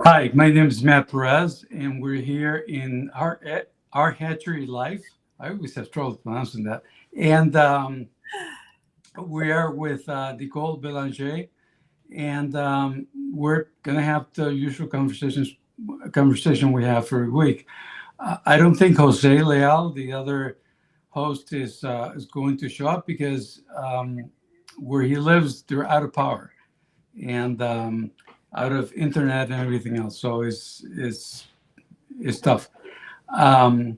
Hi, my name is Matt Perez, and we're here in rHatchery.live. I always have trouble pronouncing that. And we are with Nikole Bélanger, and we're going to have the usual conversation we have for a week. I don't think Jose Leal, the other host, is going to show up because where he lives, they're out of power. And out of internet and everything else. So it's tough. Um,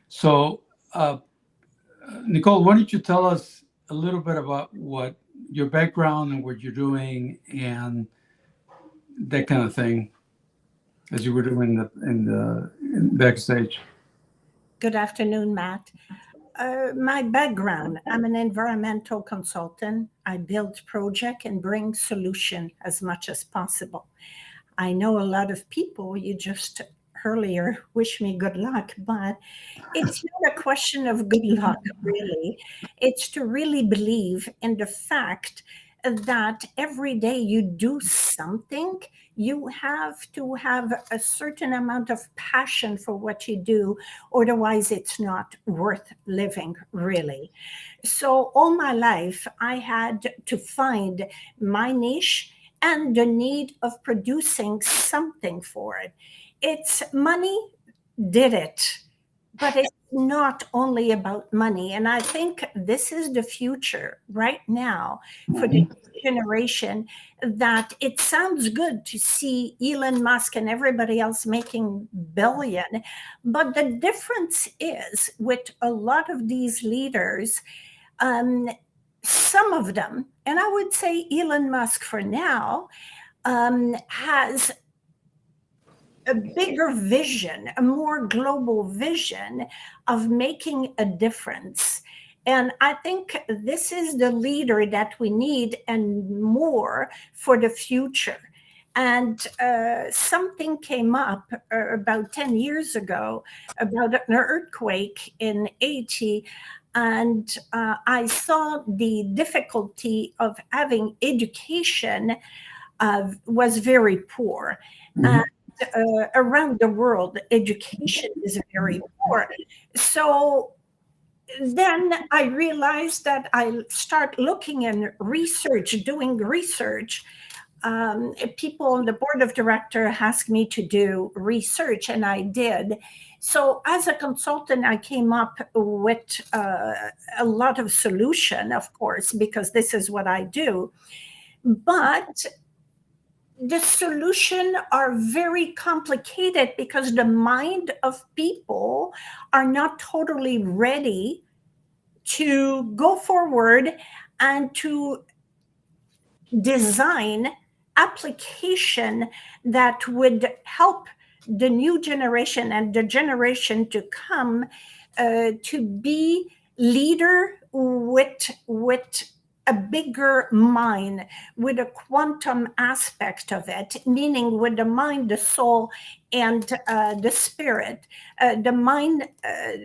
so, Nikole, why don't you tell us a little bit about what your background and what you're doing and that kind of thing, as you were doing in backstage. Good afternoon, Matt. My background, I'm an environmental consultant. I build project and bring solution as much as possible. I know a lot of people, you just earlier wish me good luck, but it's not a question of good luck, really. It's to really believe in the fact that every day you do something, you have to have a certain amount of passion for what you do, otherwise, it's not worth living, really. So, all my life, I had to find my niche and the need of producing something for it. It's money did it, but it's not only about money. And I think this is the future right now for the generation, that it sounds good to see Elon Musk and everybody else making billion. But the difference is with a lot of these leaders, um, some of them, and I would say Elon Musk for now, has a bigger vision, a more global vision of making a difference. And I think this is the leader that we need and more for the future. And something came up about 10 years ago about an earthquake in Haiti. And I saw the difficulty of having education was very poor. Mhm. Around the world, education is very poor. So then I realized that I start looking and research, doing research. People on the board of director asked me to do research, and I did. So as a consultant, I came up with a lot of solution, of course, because this is what I do. But the solution are very complicated because the mind of people are not totally ready to go forward and to design application that would help the new generation and the generation to come to be leader with a bigger mind, with a quantum aspect of it, meaning with the mind, the soul, and the spirit, the mind,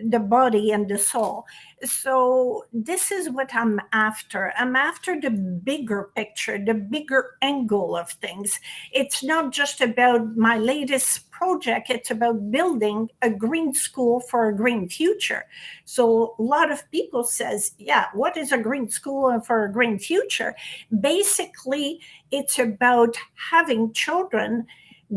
the body, and the soul. So this is what I'm after. I'm after the bigger picture, the bigger angle of things. It's not just about my latest project, it's about building a green school for a green future. So a lot of people says, yeah, what is a green school for a green future? Basically, it's about having children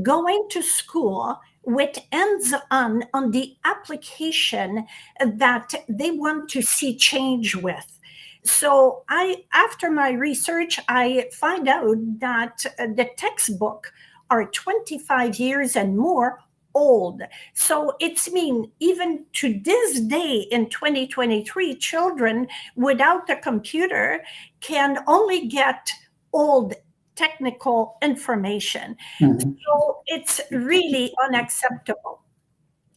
going to school with hands on the application that they want to see change with. So after my research, I find out that the textbook are 25 years and more old. So it's mean even to this day in 2023, children without a computer can only get old technical information. Mhm. So it's really unacceptable.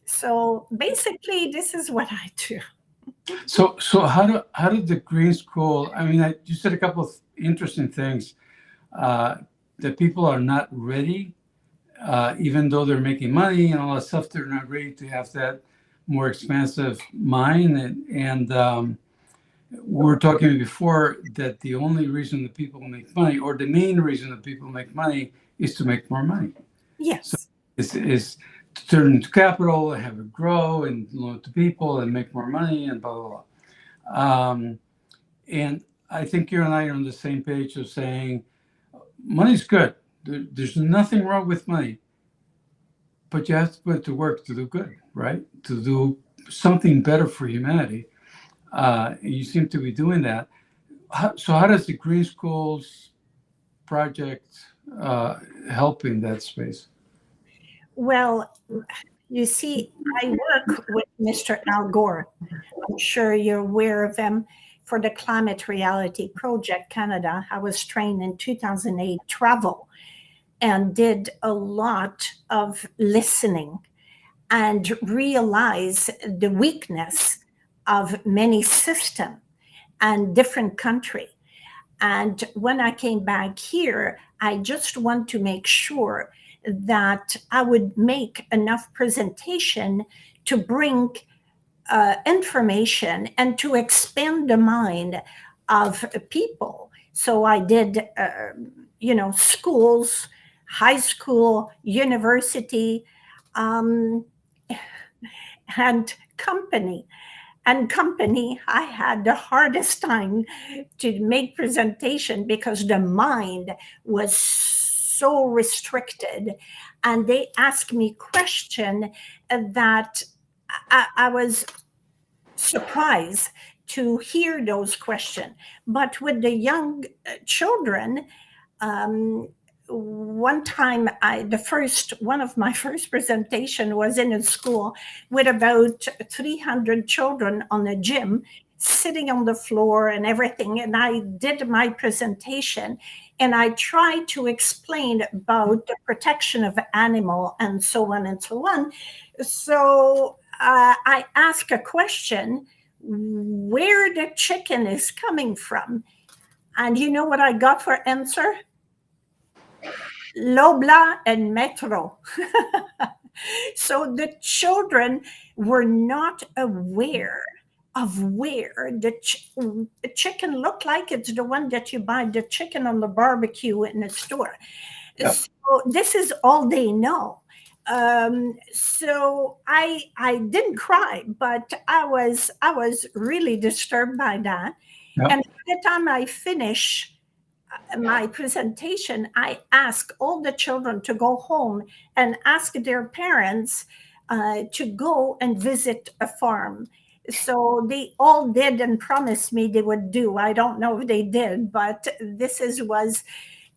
So basically, this is what I do. So how did the Green School? I mean, you said a couple of interesting things uh, that people are not ready, even though they're making money and all that stuff. They're not ready to have that more expansive mind. And we were talking before that the only reason that people make money, or the main reason that people make money, is to make more money. So Yes. is to turn into capital, have it grow, and loan to people, and make more money, and blah blah blah. And I think you and I are on the same page of saying money's good. There's nothing wrong with money, but you have to put it to work to do good, right? To do something better for humanity. You seem to be doing that. So how does the Green Schools project help in that space? Well, you see, I work with Mr. Al Gore. I'm sure you're aware of him. For the Climate Reality Project Canada, I was trained in 2008 travel and did a lot of listening and realize the weakness of many systems and different country. And when I came back here, I just want to make sure that I would make enough presentation to bring information and to expand the mind of people. So I did, schools, high school, university, and company. And company, I had the hardest time to make presentation because the mind was so restricted, and they asked me question that I was surprised to hear those questions. But with the young children, one time one of my first presentation was in a school with about 300 children on a gym sitting on the floor and everything. And I did my presentation and I tried to explain about the protection of animal and so on and so on. So I asked a question, where the chicken is coming from. And you know what I got for answer? Lobla and Metro. So the children were not aware of where the chicken looked like. It's the one that you buy the chicken on the barbecue in the store. Yep. So this is all they know. So I didn't cry, but I was really disturbed by that. Yep. And by the time I finish my presentation, I asked all the children to go home and ask their parents to go and visit a farm. So they all did and promised me they would do. I don't know if they did, but was,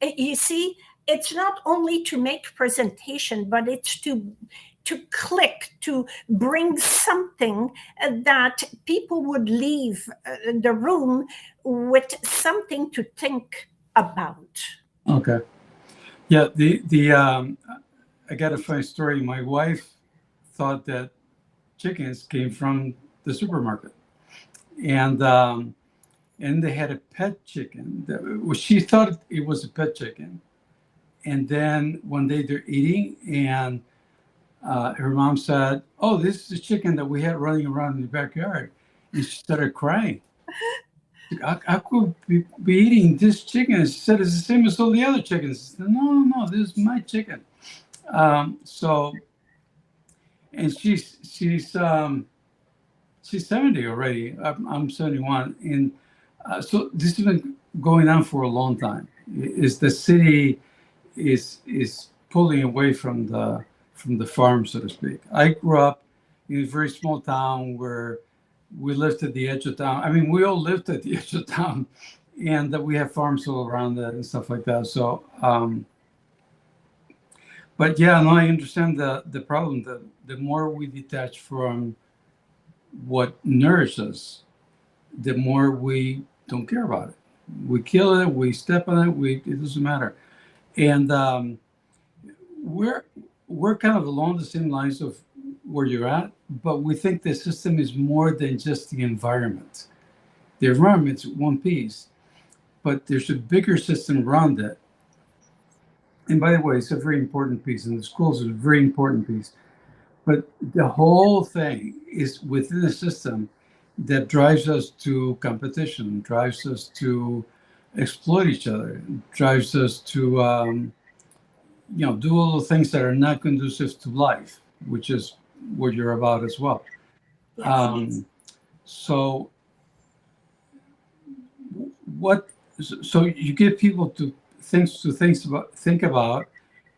you see, it's not only to make presentation, but it's to click, to bring something that people would leave the room with something to think about. Okay. Yeah, I got a funny story. My wife thought that chickens came from the supermarket, and they had a pet chicken. She thought it was a pet chicken, and then one day they're eating, and her mom said, "Oh, this is a chicken that we had running around in the backyard," and she started crying. I could be eating this chicken. She said it's the same as all the other chickens. Said, no, this is my chicken. And she's 70 already. I'm 71, and so this has been going on for a long time. Is the city is pulling away from the farm, so to speak. I grew up in a very small town where we lived at the edge of town. I mean, we all lived at the edge of town, and that we have farms all around that and stuff like that. So, but yeah, no, I understand the problem. The more we detach from what nourishes us, the more we don't care about it. We kill it, we step on it, it doesn't matter. And we're kind of along the same lines of where you're at, but we think the system is more than just the environment. The environment's one piece, but there's a bigger system around it. And by the way, it's a very important piece, and the schools is a very important piece. But the whole thing is within a system that drives us to competition, drives us to exploit each other, drives us to do little things that are not conducive to life, which is what you're about as well. Yes. So so you give people think about,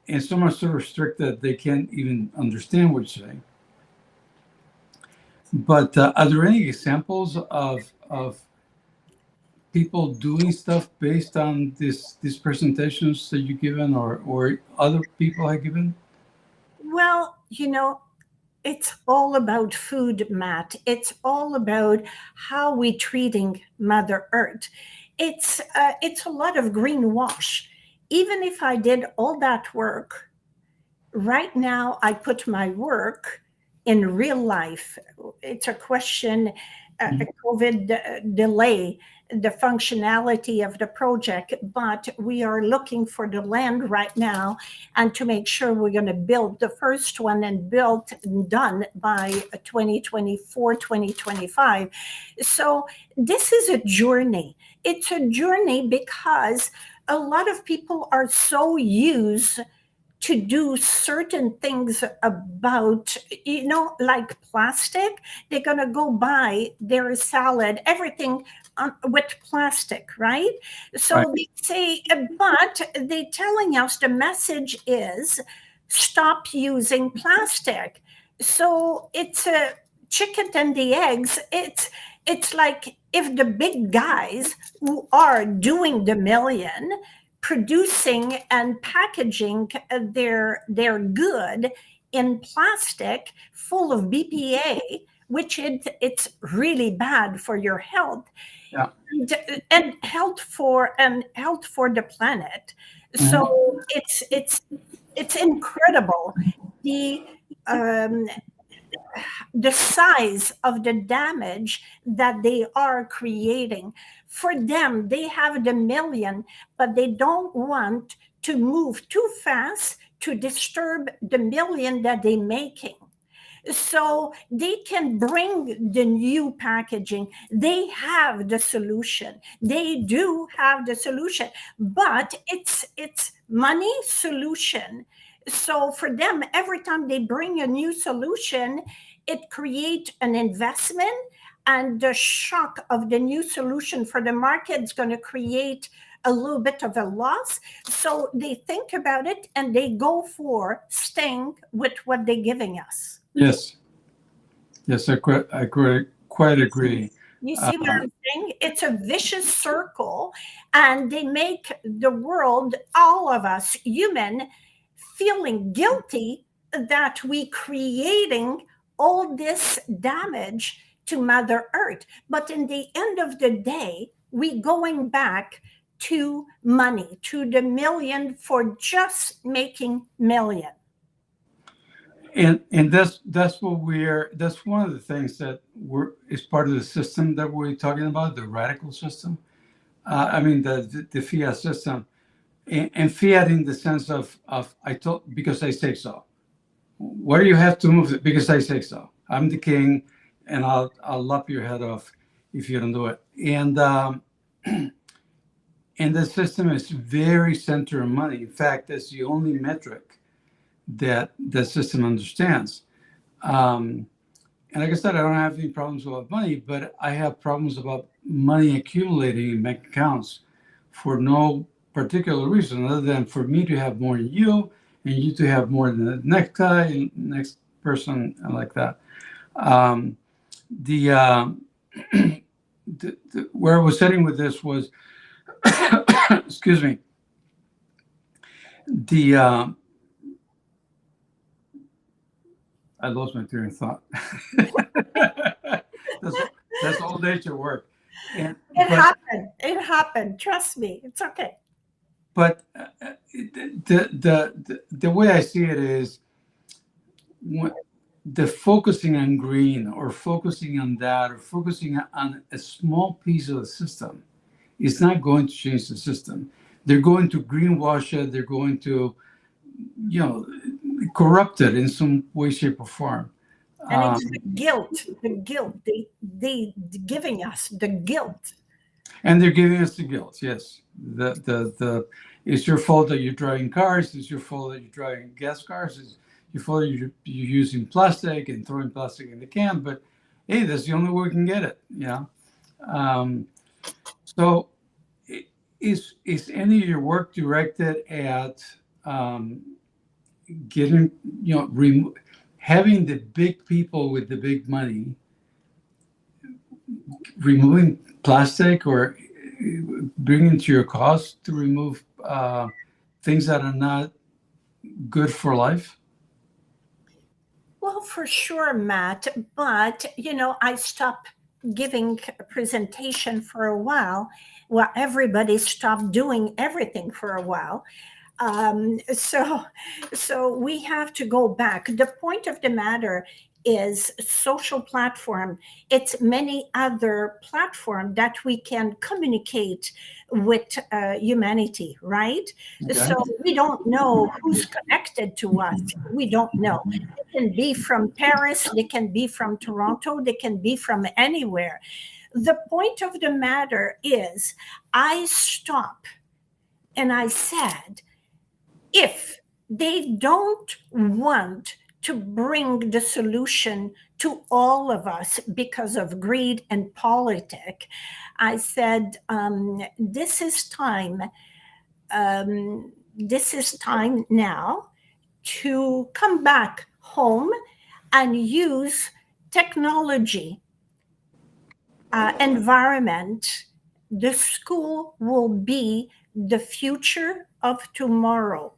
and some are so restricted that they can't even understand what you're saying. But are there any examples of people doing stuff based on these presentations that you've given, or other people have given? Well, it's all about food, Matt. It's all about how we treating Mother Earth. It's a lot of greenwash. Even if I did all that work, right now I put my work in real life. It's a question, a COVID delay, the functionality of the project, but we are looking for the land right now and to make sure we're going to build the first one and built and done by 2024, 2025. So this is a journey. It's a journey because a lot of people are so used to do certain things about, like plastic. They're going to go buy their salad, everything with plastic, right? So Right. they say, but they're telling us the message is stop using plastic. So it's a chicken and the eggs. It's like if the big guys who are doing the million producing and packaging their good in plastic full of BPA, which it's really bad for your health, Yeah. and health for the planet. Mhm. So it's incredible the um, the size of the damage that they are creating. For them, they have the million, but they don't want to move too fast to disturb the million that they're making. So they can bring the new packaging. They have the solution. They do have the solution, but it's money solution. So for them, every time they bring a new solution, it creates an investment, and the shock of the new solution for the market is going to create a little bit of a loss. So they think about it and they go for staying with what they're giving us. Yes. Yes, I quite agree. You see what I'm saying? It's a vicious circle, and they make the world, all of us human, feeling guilty that we creating all this damage to Mother Earth. But in the end of the day, we going back to money, to the million for just making million. And that's one of the things that is part of the system that we're talking about, the radical system. I mean the fiat system, and fiat in the sense of because I say so. Why do you have to move it? Because I say so. I'm the king, and I'll lop your head off if you don't do it. And the system is very centered on money. In fact, that's the only metric that the system understands. And like I said, I don't have any problems about money, but I have problems about money accumulating in bank accounts for no particular reason other than for me to have more than you, and you to have more than the next guy and next person, and like that. Where I was heading with this was, excuse me, I lost my train of thought. That's all nature work. It happened. Trust me, it's okay. But the way I see it is, the focusing on green or focusing on that or focusing on a small piece of the system is not going to change the system. They're going to greenwash it. They're going to, corrupt it in some way, shape, or form. And it's the guilt they giving us the guilt. And they're giving us the guilt. Yes, it's your fault that you're driving cars. It's your fault that you're driving gas cars. It's your fault that you're using plastic and throwing plastic in the can. But hey, that's the only way we can get it. Yeah. So, is any of your work directed at getting, having the big people with the big money removing plastic, or bringing to your cost to remove things that are not good for life? Well, for sure, Matt. But, I stopped giving a presentation for a while. Well, everybody stopped doing everything for a while. So we have to go back. The point of the matter is social platform. It's many other platform that we can communicate with humanity, right? Okay. So we don't know who's connected to us. We don't know. They can be from Paris, they can be from Toronto, they can be from anywhere. The point of the matter is I stop and I said, if they don't want to bring the solution to all of us because of greed and politics, I said, this is time. This is time now to come back home and use technology, environment. The school will be the future of tomorrow.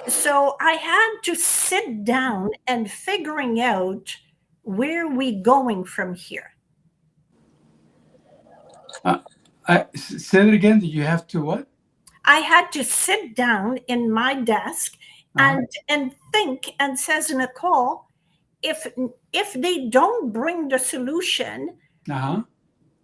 So I had to sit down and figuring out where we going from here. Say it again. Do you have to what? I had to sit down in my desk and think, and says Nikole, if they don't bring the solution,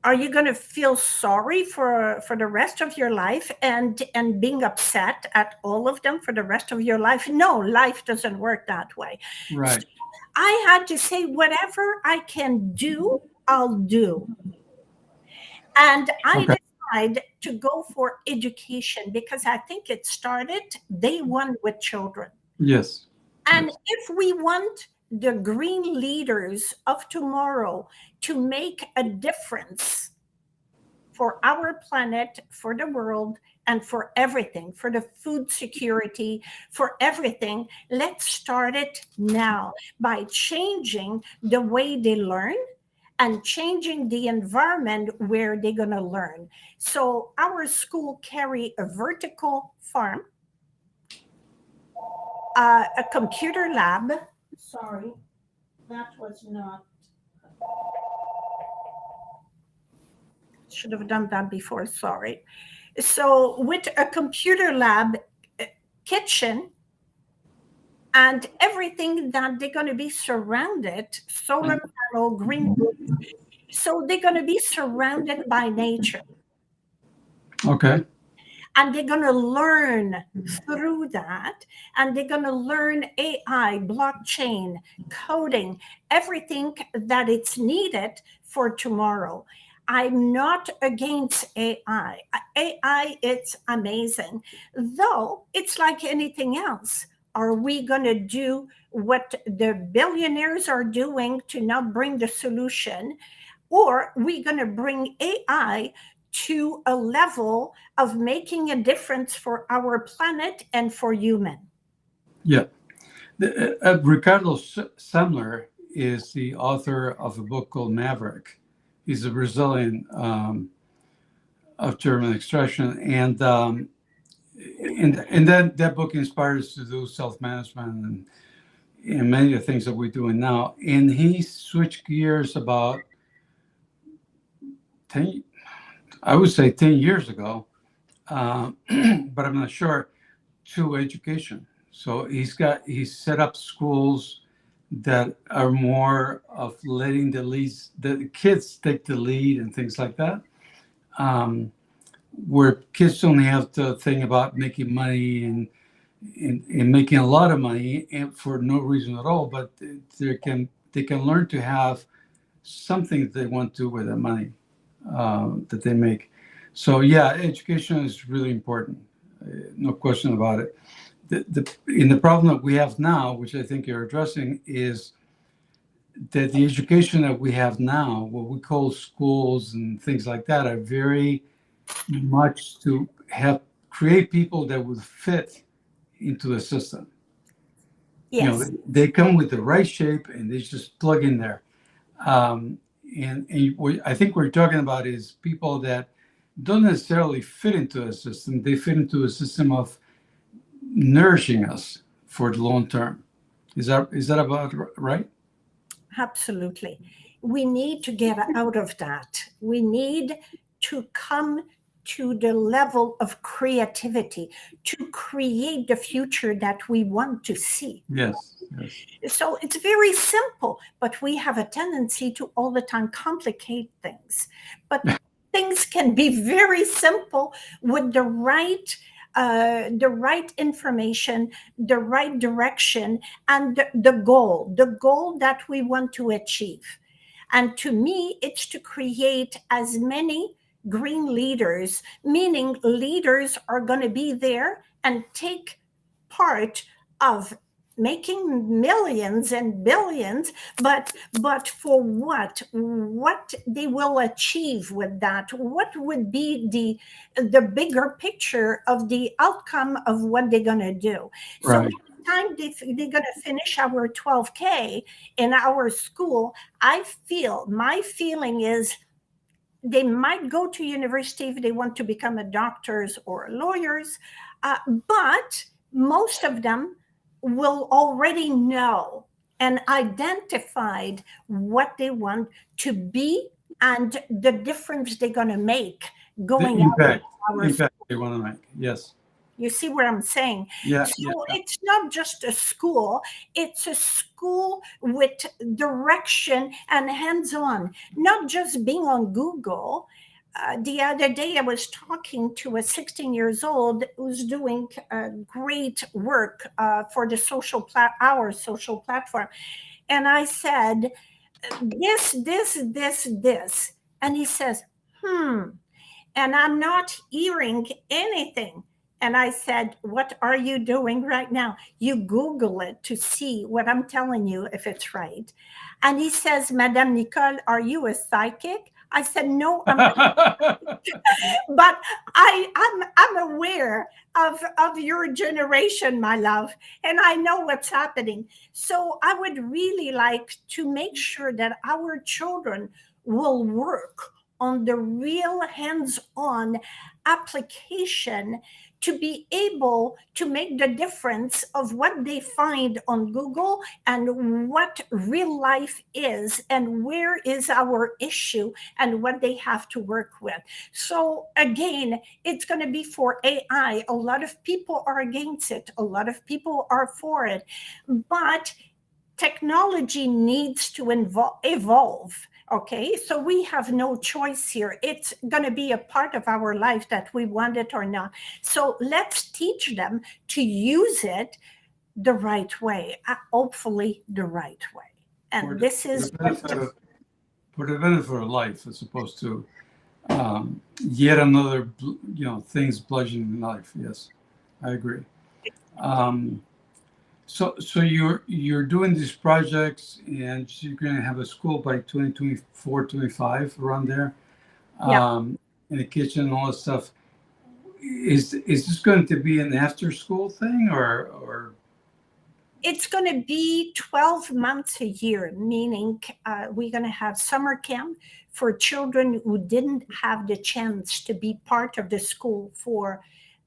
are you going to feel sorry for the rest of your life and being upset at all of them for the rest of your life? No, life doesn't work that way. Right. So I had to say, whatever I can do, I'll do. And I decided to go for education because I think it started day one with children. Yes. And if we want the green leaders of tomorrow to make a difference for our planet, for the world, and for everything, for the food security, for everything, let's start it now by changing the way they learn and changing the environment where they're going to learn. So our school carry a vertical farm, a computer lab. Sorry, that was not. Should have done that before, sorry. So with a computer lab, kitchen, and everything that they're going to be surrounded, solar panel, green roof. So they're going to be surrounded by nature. Okay. And they're going to learn through that. And they're going to learn AI, blockchain, coding, everything that it's needed for tomorrow. I'm not against AI. AI, it's amazing. Though it's like anything else. Are we going to do what the billionaires are doing to not bring the solution? Or are we going to bring AI to a level of making a difference for our planet and for human? Yeah. Ricardo Semler is the author of a book called Maverick. He's a Brazilian of German extraction. And that book inspired us to do self-management and many of the things that we're doing now. And he switched gears about 10 years ago, but I'm not sure, to education. So he's set up schools that are more of letting the kids take the lead and things like that, where kids don't have to think about making money and making a lot of money and for no reason at all, but they can learn to have something they want to do with their money. that they make. So yeah, education is really important, no question about it. The problem that we have now, which I think you're addressing, is that the education that we have now, what we call schools and things like that, are very much to create people that would fit into the system. Yes. They come with the right shape and they just plug in there. And I think what we're talking about is people that don't necessarily fit into a system. They fit into a system of nourishing us for the long term. Is that about right? Absolutely. We need to get out of that. We need to come to the level of creativity to create the future that we want to see. Yes. So it's very simple, but we have a tendency to all the time complicate things. But things can be very simple with the right information, the right direction, and the goal that we want to achieve. And to me, it's to create as many green leaders, meaning leaders are going to be there and take part of making millions and billions, but for what they will achieve with that, what would be the bigger picture of the outcome of what they're going to do. So Right. time they're going to finish our 12K in our school, my feeling is they might go to university if they want to become a doctors or lawyers, but most of them will already know and identified what they want to be and the difference they're going to make going The impact out of our they want to make. Yes. You see what I'm saying? Yeah. So it's not just a school, it's a school with direction and hands-on, not just being on Google. The other day, I was talking to a 16 years old who's doing great work for the our social platform. And I said, this. And he says, and I'm not hearing anything. And I said, what are you doing right now? You Google it to see what I'm telling you, if it's right. And he says, Madame Nikole, are you a psychic? I said, no, I'm not. But I'm aware of your generation, my love, and I know what's happening. So I would really like to make sure that our children will work on the real hands-on application to be able to make the difference of what they find on Google and what real life is and where is our issue and what they have to work with. So again, it's going to be for AI. A lot of people are against it. A lot of people are for it. But technology needs to evolve. Okay, so we have no choice here. It's going to be a part of our life that we want it or not. So let's teach them to use it the right way, hopefully the right way. And this is for the benefit of life, as opposed to yet another, things bludgeoning life. Yes, I agree. So you're doing these projects, and you're going to have a school by 2024, 25, around there, in the kitchen and all that stuff. Is this going to be an after-school thing, or? It's going to be 12 months a year, meaning we're going to have summer camp for children who didn't have the chance to be part of the school for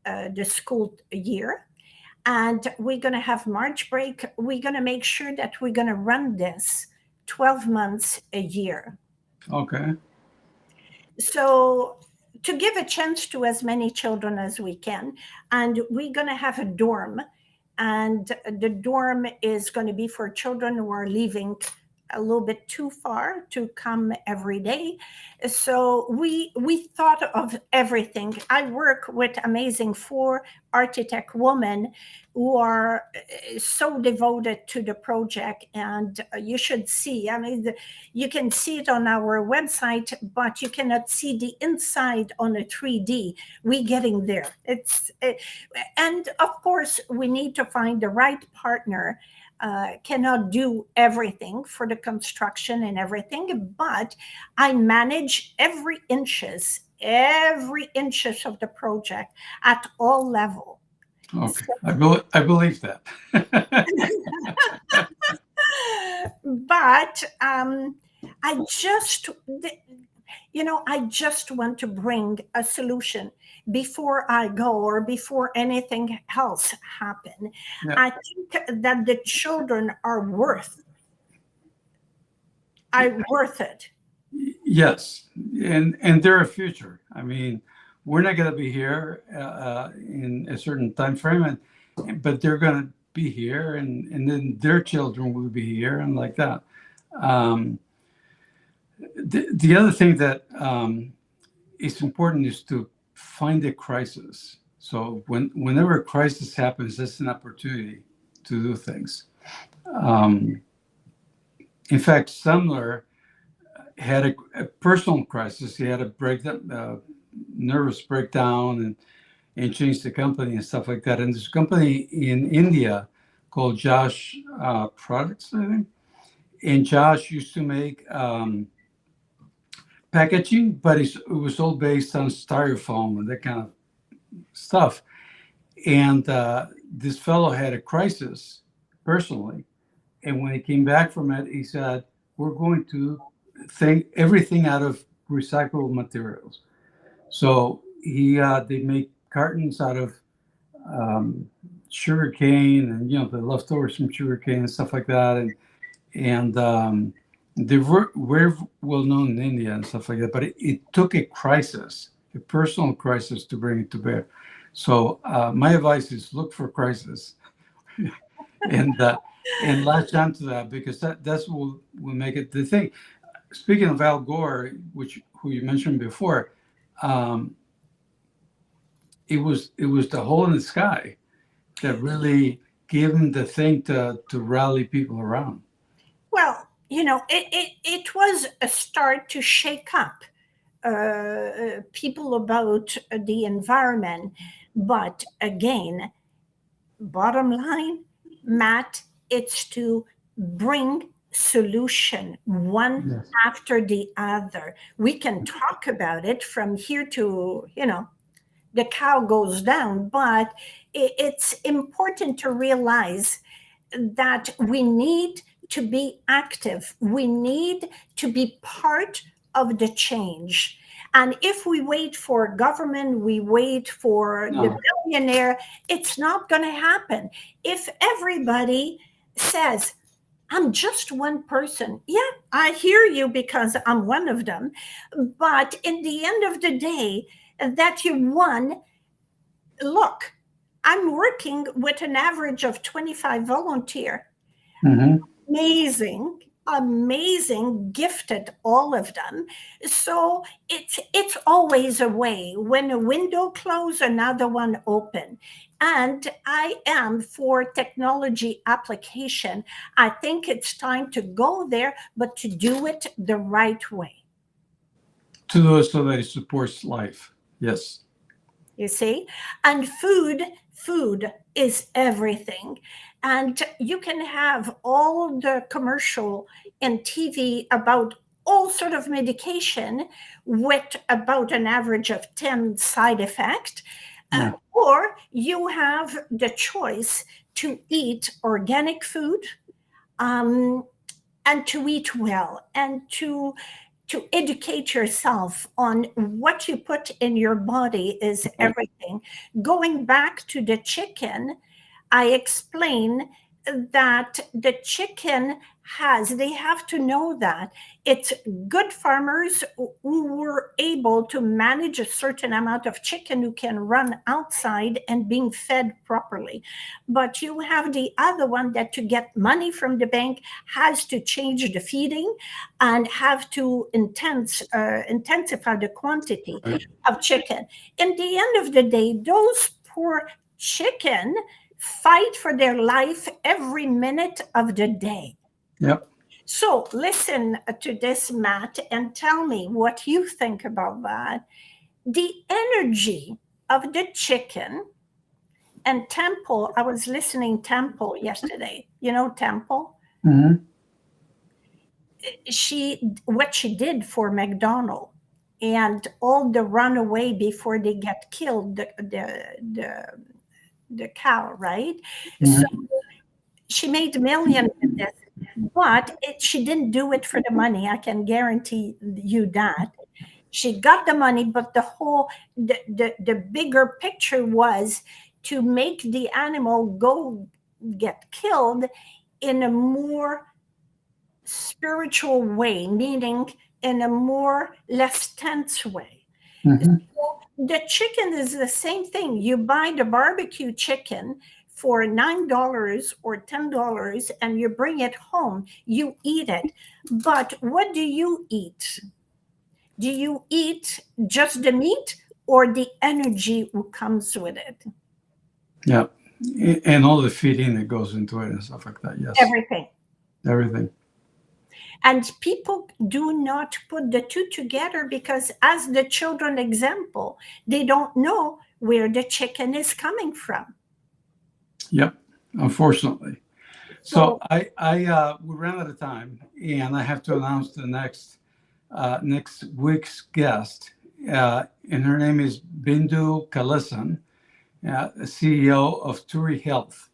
the school year. And we're going to have March break. We're going to make sure that we're going to run this 12 months a year. Okay. So to give a chance to as many children as we can. And we're going to have a dorm. And the dorm is going to be for children who are leaving a little bit too far to come every day. So we thought of everything. I work with amazing 4 architect women who are so devoted to the project, and you should see. I mean, you can see it on our website, but you cannot see the inside on a 3D. We getting there. And of course, we need to find the right partner. Cannot do everything for the construction and everything, but I manage every inches of the project at all levels. Okay, I believe that. But I just, I just want to bring a solution before I go or before anything else happen. Yeah. I think that the children are worth it. Yes, and they're a future. I mean, we're not going to be here in a certain time frame, but they're going to be here, and then their children will be here, and like that. The other thing that is important is to find a crisis. So whenever a crisis happens, that's an opportunity to do things. In fact, Sumner had a personal crisis. He had a breakdown, nervous breakdown, and changed the company and stuff like that. And there's a company in India called Josh Products, I think. And Josh used to make packaging, but it was all based on styrofoam and that kind of stuff. And this fellow had a crisis personally. And when he came back from it, he said, we're going to think everything out of recyclable materials. So they make cartons out of sugar cane and the leftovers from sugar cane and stuff like that, and they were well known in India and stuff like that. But it took a crisis, a personal crisis, to bring it to bear. So my advice is look for crisis and latch onto that, because that's what will make it the thing. Speaking of Al Gore, who you mentioned before, it was the hole in the sky that really gave him the thing to rally people around. Well, it was a start to shake up people about the environment. But again, bottom line, Matt, it's to bring solution one after the other. We can talk about it from here to, the cow goes down, but it's important to realize that we need to be active. We need to be part of the change. And if we wait for government, we wait for the billionaire, it's not going to happen. If everybody says, I'm just one person. Yeah, I hear you, because I'm one of them. But in the end of the day, that you won, look, I'm working with an average of 25 volunteer. Mm-hmm. Amazing, gifted, all of them. So it's always a way. When a window closes, another one open. And I am for technology application. I think it's time to go there, but to do it the right way. To do it so that it supports life. Yes. You see? And food is everything. And you can have all the commercial and TV about all sort of medication with about an average of 10 side effects. Or you have the choice to eat organic food and to eat well, and to educate yourself on what you put in your body is everything. Going back to the chicken, I explain that the chicken they have to know that it's good farmers who were able to manage a certain amount of chicken who can run outside and being fed properly. But you have the other one that to get money from the bank has to change the feeding and have to intensify the quantity of chicken. In the end of the day, those poor chicken fight for their life every minute of the day. Yep. So listen to this, Matt, and tell me what you think about that. The energy of the chicken and Temple, I was listening Temple yesterday. You know Temple? Mm-hmm. What she did for McDonald and all the runaway before they get killed, the cow, right? Mm-hmm. So she made millions with this, but she didn't do it for the money. I can guarantee you that. She got the money, but the bigger picture was to make the animal go get killed in a more spiritual way, meaning in a more less tense way. Mm-hmm. The chicken is the same thing. You buy the barbecue chicken for $9 or $10 and you bring it home, you eat it. But what do you eat? Do you eat just the meat or the energy that comes with it? Yeah. And all the feeding that goes into it and stuff like that. Yes. Everything. And people do not put the two together because, as the children example, they don't know where the chicken is coming from. Yep. Unfortunately. So we ran out of time, and I have to announce the next week's guest, and her name is Bindu Kalisan, CEO of Turi Health,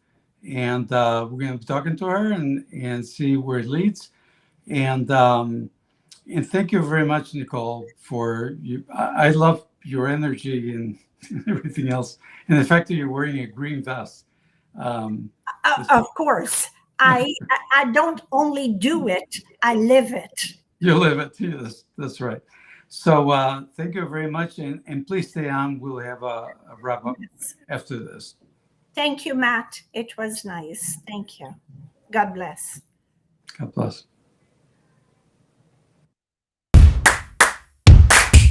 and we're going to be talking to her and see where it leads. And thank you very much, Nikole, for you. I love your energy and everything else, and the fact that you're wearing a green vest. Of course, I don't only do it; I live it. You live it. Yes, that's right. So thank you very much, and please stay on. We'll have a wrap up after this. Thank you, Matt. It was nice. Thank you. God bless. God bless.